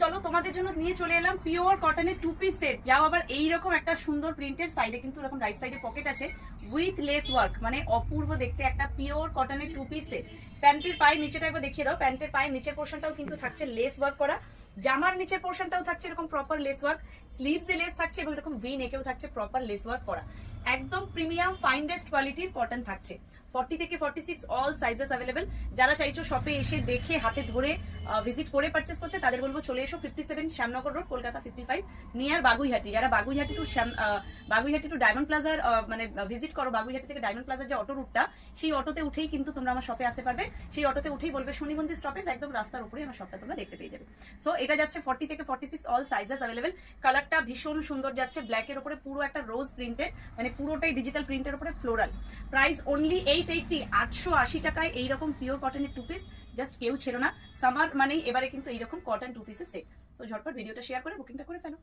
চলো তোমাদের জন্য নিয়ে চলে এলাম পিওর কটনের 2 পিস সেট, যাও আবার এইরকম একটা সুন্দর প্রিন্টের, সাইডে কিন্তু এরকম রাইট সাইডে পকেট আছে উইথ লেস ওয়ার্ক, মানে অপূর্ব দেখতে একটা পিওর কটনের 2 পিস সেট। প্যান্টের পায়ের নিচেটা একবার দেখিয়ে দাও। প্যান্টের পায়ের নিচের পোর্শনটাও কিন্তু থাকছে লেস ওয়ার্ক করা, জামার নিচের পোর্শনটাও থাকছে এরকম প্রপার লেস ওয়ার্ক, স্লিভসে লেস থাকছে এবং এরকম ভি নেকেও থাকছে প্রপার লেস ওয়ার্ক করা। একদম প্রিমিয়াম ফাইনেস্ট কোয়ালিটির কটন থাকছে। 40 থেকে 46 অল সাইজেস অ্যাভেলেবেল। যারা চাইছো শপে এসে দেখে হাতে ধরে ভিজিট করে পারচেস করতে, তাদের বলবো চলে এসো 57 শ্যামনগর রোড, কলকাতা 55 নিয়ার বাগুইহাটি। যারা বাগুইহাটি টু ডায়মন্ড প্লাজার মানে ভিজিট করো, বাগুইহাটি থেকে ডায়মন্ড প্লাজার যে অটো রুটটা, সেই অটোতে উঠেই কিন্তু তোমরা আমার শপে আসতে পারবে। সেই অটোতে উঠেই বলবে শনিমন্দির স্টপেজ, একদম রাস্তার উপরেই আমার শপটা তোমরা দেখতে পেয়ে যাবে। সো এটা যাচ্ছে 40 থেকে 46 অল সাইজেস অ্যাভেলেবেল। কালারটা ভীষণ সুন্দর যাচ্ছে, ব্ল্যাকের উপরে পুরো একটা রোজ প্রিন্টেড, মানে পুরোটাই ডিজিটাল প্রিন্টের উপরে ফ্লোরাল। প্রাইস অনলি 880, 880 টাকায় এইরকম পিওর কটনের 2 পিস। জাস্ট কেউ ছিল না, সামার মানেই এবারে কিন্তু এইরকম কটন 2 পিসের সেট। সো ঝটপট ভিডিওটা শেয়ার করে বুকিংটা করে ফেলো।